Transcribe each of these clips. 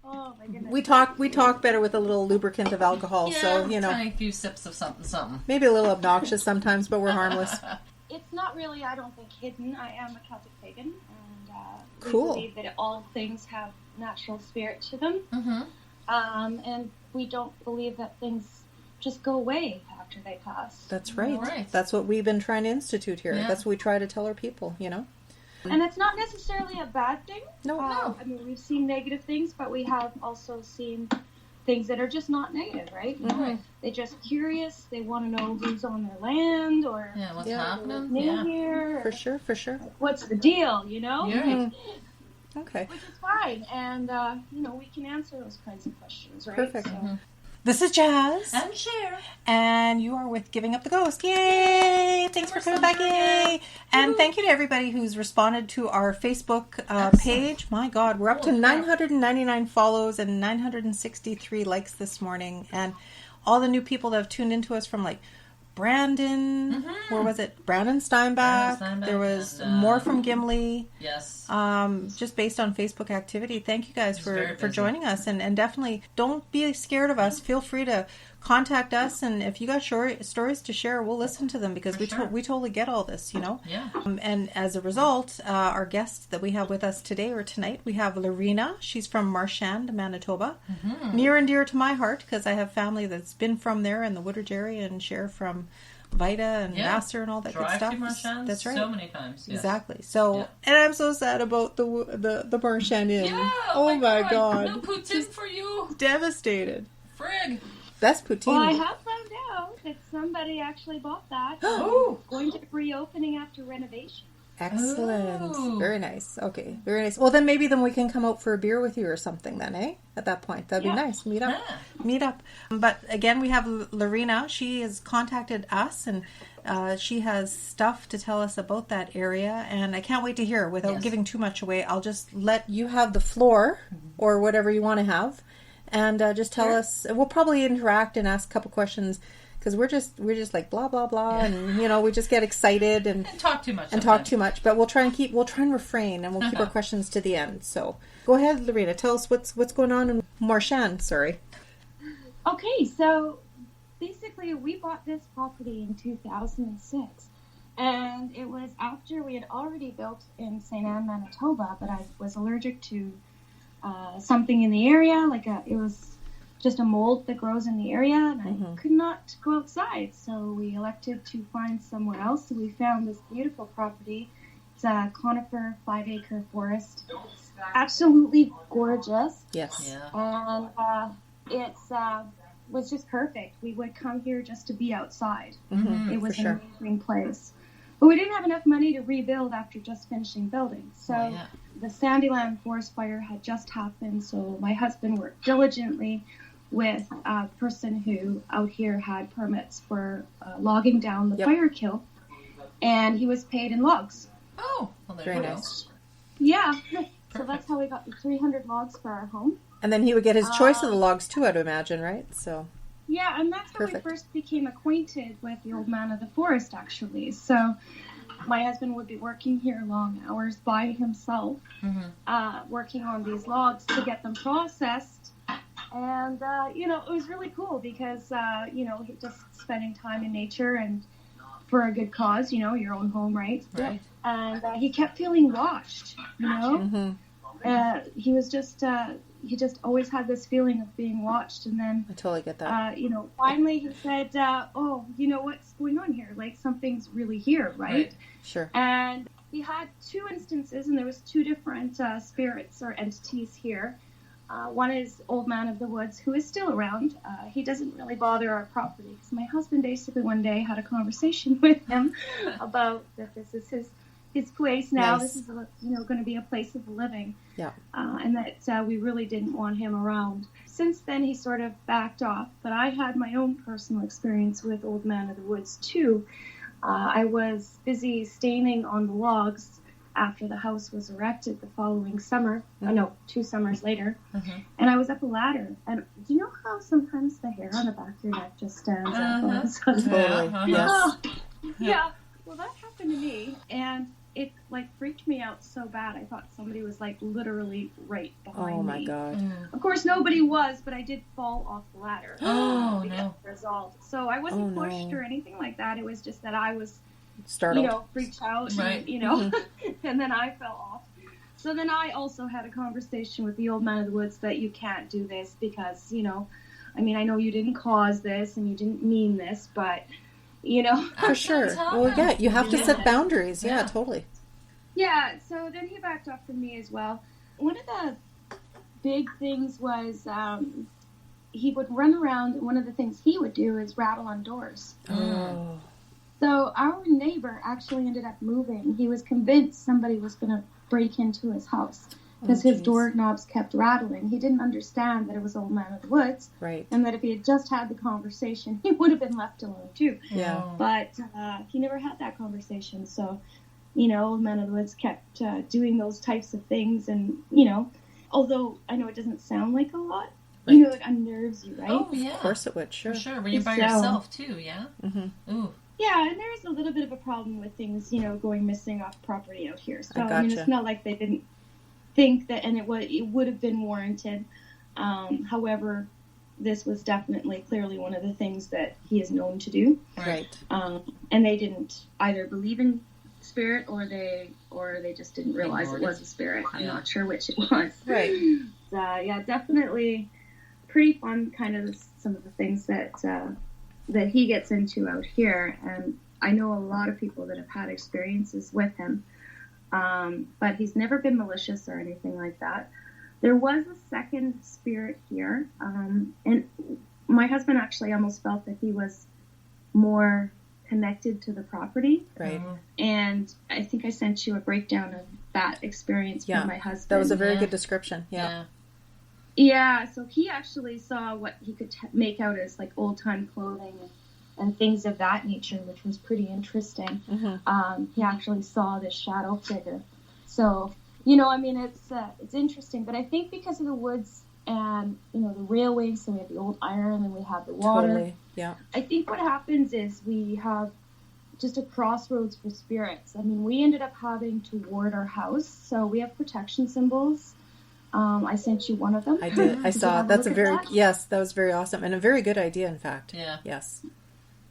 Oh my goodness. We talk better with a little lubricant of alcohol, so tiny few sips of something. Maybe a little obnoxious sometimes, but we're harmless. It's not really, I don't think, hidden. I am a Celtic pagan, and cool. we believe that all things have natural spirit to them. Mm-hmm. And we don't believe that things just go away after they pass. That's right. That's what we've been trying to institute here. Yeah. That's what we try to tell our people, And it's not necessarily a bad thing. No. I mean, we've seen negative things, but we have also seen things that are just not negative, right? Mm-hmm. They're just curious. They want to know who's on their land or what's happening. New here. For sure. What's the deal, Yeah. Okay. Which is fine. And, we can answer those kinds of questions, right? Perfect. So, Mm-hmm. This is Jas. And Sher. And you are with Giving Up the Ghost. Yay! Thanks for coming back. Yay! And thank you to everybody who's responded to our Facebook page. My God, we're up to 999 follows and 963 likes this morning. And all the new people that have tuned into us from Brandon, where was it? Brandon Steinbach. There was more from Gimli. Yes. Just based on Facebook activity. Thank you guys for joining us. And definitely don't be scared of us. Feel free to contact us. And if you got stories to share, we'll listen to them because we totally get all this, Yeah. And as a result, our guests that we have with us today or tonight, we have Lorena. She's from Marchand, Manitoba. Mm-hmm. Near and dear to my heart because I have family that's been from there in the Woodridge area and Sher from Vita and Vassar and all that good stuff. Marchand That's right. So many times. Yes. Exactly. So, and I'm so sad about the Marchand Inn. Yeah. Oh my God. No poutine for you. Devastated. Frig. Best poutine. Well, I have found out that somebody actually bought that. Going to be reopening after renovation. Excellent. Ooh. Very nice. Okay. Very nice. Well, then maybe we can come out for a beer with you or something then, eh? At that point. That'd be nice. Meet up. But again, we have Lorena. She has contacted us and she has stuff to tell us about that area. And I can't wait to hear. Without giving too much away, I'll just let you have the floor or whatever you want to have. And just tell us. We'll probably interact and ask a couple questions. Because we're just like blah blah blah, and we just get excited and talk too much. But we'll try and refrain, and we'll keep our questions to the end. So go ahead, Lorena. Tell us what's going on in Marchand. Sorry. Okay, so basically we bought this property in 2006, and it was after we had already built in St. Anne, Manitoba, but I was allergic to something in the area, it was just a mold that grows in the area, and I could not go outside. So we elected to find somewhere else. So we found this beautiful property. It's a conifer 5-acre forest. Absolutely gorgeous. Yes. Yeah. And it was just perfect. We would come here just to be outside. Mm-hmm, it was an amazing place. But we didn't have enough money to rebuild after just finishing building. So the Sandyland forest fire had just happened. So my husband worked diligently with a person who out here had permits for logging down the fire kill, and he was paid in logs. Oh, well, there very you nice. go. Yeah, so that's how we got the 300 logs for our home. And then he would get his choice of the logs too, I'd imagine, right? So. Yeah, and that's how we first became acquainted with the old man of the forest, actually. So my husband would be working here long hours by himself, working on these logs to get them processed. And, it was really cool because, just spending time in nature and for a good cause, your own home, right? Right. And he kept feeling watched, he was just, he just always had this feeling of being watched. And then, I totally get that. Finally he said, what's going on here? Something's really here, right? Sure. And he had two instances, and there was two different spirits or entities here. One is Old Man of the Woods, who is still around. He doesn't really bother our property because my husband basically one day had a conversation with him about that this is his place now. Nice. This is going to be a place of living. Yeah. And that we really didn't want him around. Since then, he sort of backed off. But I had my own personal experience with Old Man of the Woods too. I was busy staining on the logs after the house was erected the following summer, 2 summers later, and I was up a ladder, and do you know how sometimes the hair on the back of your neck just stands up all of a sudden? Totally. Yes. Yeah, well that happened to me, and it like freaked me out so bad. I thought somebody was like literally right behind me. Oh my God. Of course, nobody was, but I did fall off the ladder. Oh, to get no. the result. So I wasn't Oh, pushed no. or anything like that. It was just that I was, Startled. freaked out, Right. and, and then I fell off. So then I also had a conversation with the old man of the woods that you can't do this because, I mean, I know you didn't cause this and you didn't mean this, but, For sure. Well, yeah, you have to set boundaries. Yeah, Yeah. totally. Yeah, so then he backed off from me as well. One of the big things was he would run around, and one of the things he would do is rattle on doors. Oh. So our neighbor actually ended up moving. He was convinced somebody was going to break into his house because his doorknobs kept rattling. He didn't understand that it was Old Man of the Woods, Right. and that if he had just had the conversation, he would have been left alone too. Yeah. But he never had that conversation. So, Old Man of the Woods kept doing those types of things. And, although I know it doesn't sound like a lot, Right. it unnerves you, right? Oh, yeah. Of course it would, sure. For sure. Were you by So- yourself, too, yeah? Mm-hmm. Ooh. Yeah, and there's a little bit of a problem with things, going missing off property out here. So, I gotcha. it's not like they didn't think that, and it would have been warranted. However, this was definitely clearly one of the things that he is known to do. Right. And they didn't either believe in spirit or they just didn't realize it was a spirit. I'm not sure which it was. Right. Yeah, definitely pretty fun kind of some of the things that he gets into out here. And I know a lot of people that have had experiences with him. But he's never been malicious or anything like that. There was a second spirit here. And my husband actually almost felt that he was more connected to the property. Right. And I think I sent you a breakdown of that experience from my husband. That was a very good description. Yeah. Yeah, so he actually saw what he could make out as like old-time clothing and things of that nature, which was pretty interesting. Mm-hmm. He actually saw this shadow figure. So, it's interesting. But I think because of the woods and, the railways, so we have the old iron and we have the water. Totally. Yeah. I think what happens is we have just a crossroads for spirits. I mean, we ended up having to ward our house, so we have protection symbols. I sent you one of them. I did. I saw it. That's yes, that was very awesome and a very good idea, in fact. Yeah. Yes.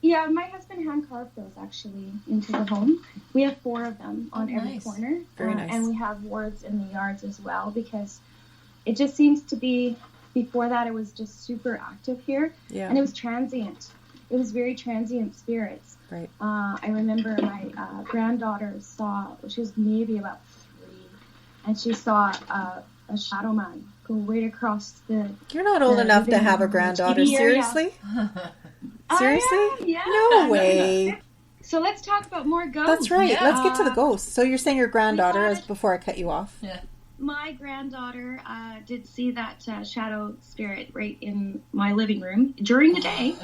Yeah, my husband hand carved those actually into the home. We have 4 of them on every corner. Very nice. And we have wards in the yards as well because it just seems to be, before that it was just super active here. Yeah. And it was transient. It was very transient spirits. Right. I remember my granddaughter she was maybe about 3, and she saw a shadow man go right across the... You're not old enough to have a granddaughter, seriously? Seriously? Yeah. No way. So let's talk about more ghosts. That's right. Yeah. Let's get to the ghosts. So you're saying your granddaughter, as before I cut you off. Yeah. My granddaughter did see that shadow spirit right in my living room during the day.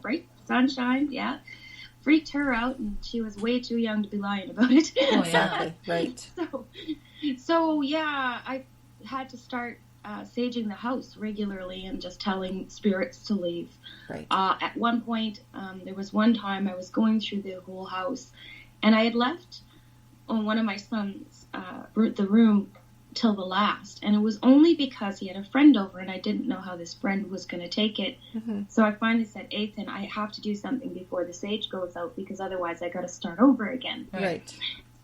Bright sunshine, yeah. Freaked her out, and she was way too young to be lying about it. Oh, Exactly. Right. So yeah, I had to start saging the house regularly and just telling spirits to leave. Right. At one point, there was one time I was going through the whole house, and I had left on one of my sons' the room till the last, and it was only because he had a friend over, and I didn't know how this friend was going to take it. Mm-hmm. So I finally said, Ethan, I have to do something before the sage goes out, because otherwise I got to start over again. Right.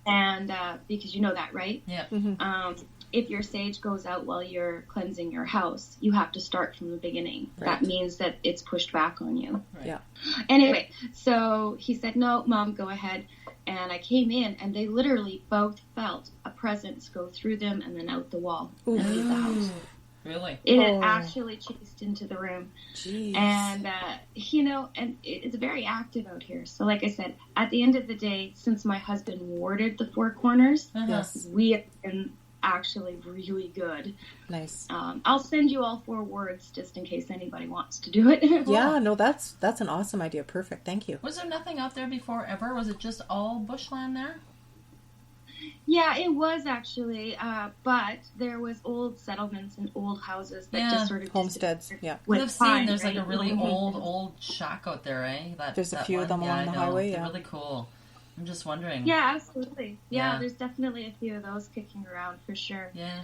And because you know that, right? Yeah. Mm-hmm. If your sage goes out while you're cleansing your house, you have to start from the beginning. Right. That means that it's pushed back on you. Right. Yeah. Anyway, so he said, no, Mom, go ahead. And I came in, and they literally both felt a presence go through them and then out the wall and leave the house. Really? It had actually chased into the room. Jeez. And, and it's very active out here. So like I said, at the end of the day, since my husband warded the 4 corners, Yes. we have been actually really good. Nice. I'll send you all 4 words just in case anybody wants to do it. Yeah, no, that's an awesome idea. Perfect. Thank you. Was there nothing out there before ever? Was it just all bushland there? Yeah, it was actually, but there was old settlements and old houses that just sort of homesteads. Yeah, with I've seen time, there's like a right? really old shack out there, eh? There's a few of them along the highway. They're Yeah, really cool. I'm just wondering. Yeah, absolutely. Yeah, Yeah. there's definitely a few of those kicking around for sure. Yeah.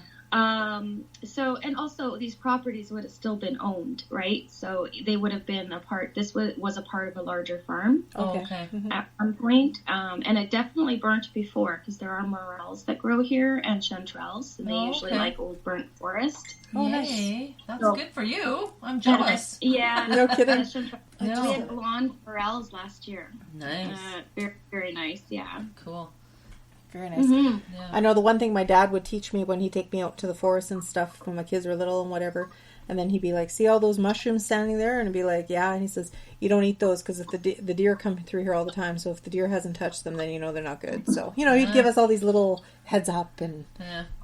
So, and also these properties would have still been owned, right? So they would have been this was a part of a larger farm Okay. at one point. And it definitely burnt before, because there are morels that grow here and chanterelles, and they usually like old burnt forest. Oh, Yay. nice. That's good for you. I'm jealous. Yeah. No kidding. We had blonde morels last year. Nice. Very, very nice, yeah. Cool. Very nice. Yeah. I know the one thing my dad would teach me when he'd take me out to the forest and stuff when my kids were little and whatever, and then he'd be like, see all those mushrooms standing there? And I'd be like, yeah. And he says, you don't eat those because if the deer come through here all the time, so if the deer hasn't touched them, then you know they're not good. So, you know, he'd give us all these little heads up and,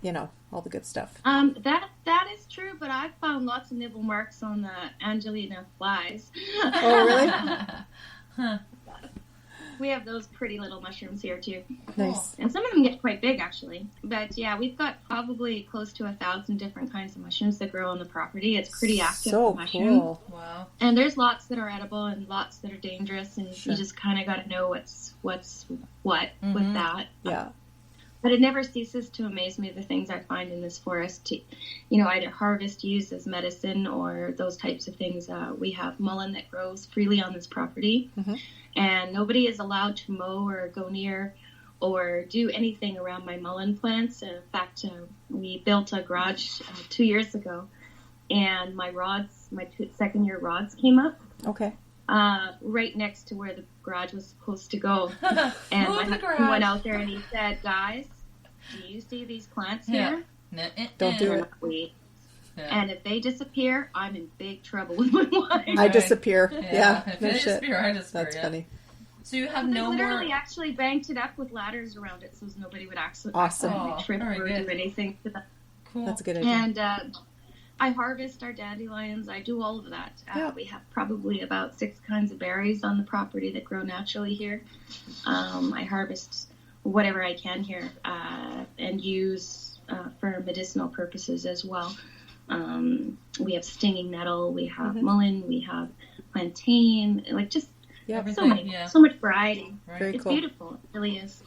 you know, all the good stuff. That is true, but I've found lots of nibble marks on the Angelina flies. Oh, really? We have those pretty little mushrooms here too. Nice. And some of them get quite big actually. But yeah, we've got probably close to 1,000 different kinds of mushrooms that grow on the property. It's pretty active mushroom. Cool. Wow. And there's lots that are edible and lots that are dangerous, and you just kind of got to know what's what with that. Yeah. But it never ceases to amaze me, the things I find in this forest to, you know, either harvest, use as medicine, or those types of things. We have mullein that grows freely on this property, and nobody is allowed to mow or go near or do anything around my mullein plants. In fact, we built a garage 2 years ago, and my second-year rods came up. Okay. Right next to where the garage was supposed to go. And Move my the husband garage. went out there and he said, guys, do you see these plants here? Don't do it. Weeds. And if they disappear, I'm in big trouble with my wife. I disappear. Yeah. If No they shit. disappear, I disappear. That's funny. So you have They no literally more. actually banked it up with ladders around it so nobody would Awesome. accidentally trip very or good. do anything to them. Cool. That's a good idea. And I harvest our dandelions. I do all of that. We have probably about 6 kinds of berries on the property that grow naturally here. I harvest whatever I can here and use for medicinal purposes as well. We have stinging nettle, we have mullein, we have plantain, like just so much variety. Right. Very It's cool. beautiful. It really is.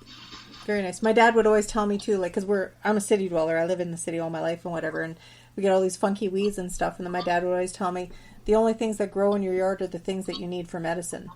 Very nice. My dad would always tell me too, like, because I'm a city dweller. I live in the city all my life and whatever, and we get all these funky weeds and stuff. And then my dad would always tell me, the only things that grow in your yard are the things that you need for medicine.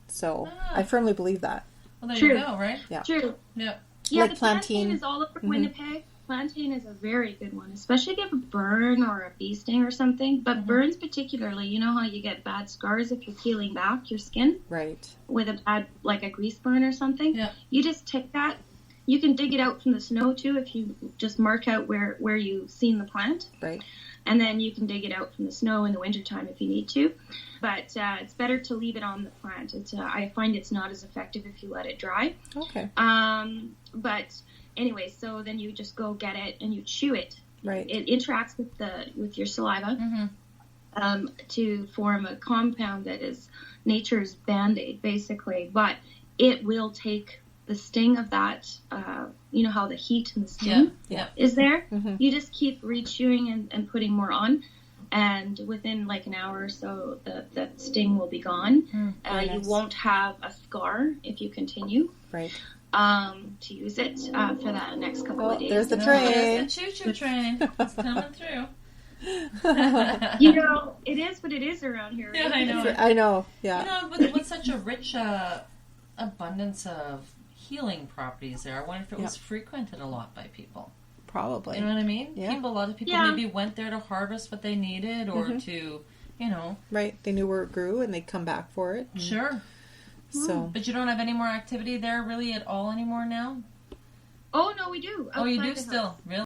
So I firmly believe that. Well, there True. you go, right? Yeah. True. Yeah. Yeah, Like the plantain. plantain is all over Winnipeg. Plantain is a very good one, especially if you have a burn or a bee sting or something. But burns particularly, you know how you get bad scars if you're peeling back your skin Right. with a bad, like a grease burn or something? Yeah. You just take that. You can dig it out from the snow too if you just mark out where you've seen the plant. Right. And then you can dig it out from the snow in the wintertime if you need to. But it's better to leave it on the plant. I find it's not as effective if you let it dry. Okay. But anyway, so then you just go get it and you chew it. Right. It interacts with your saliva to form a compound that is nature's Band-Aid, basically. But it will take the sting of that, you know how the heat and the sting is there? You just keep re-chewing and putting more on. And within like an hour or so, the sting will be gone. You won't have a scar if you continue. Right. To use it for that next couple of days. There's the There's train. the choo-choo train. It's coming through. You know, it is what it is around here. Yeah, Right? I know. I know. You Yeah. know, with such a rich abundance of healing properties there, I wonder if it was frequented a lot by people. Probably. You know what I mean? Yeah. A lot of people maybe went there to harvest what they needed or to, you know. Right. They knew where it grew and they'd come back for it. Sure. So. But you don't have any more activity there really at all anymore now? Oh, no, we do. Oh, you outside do the still? house. Really?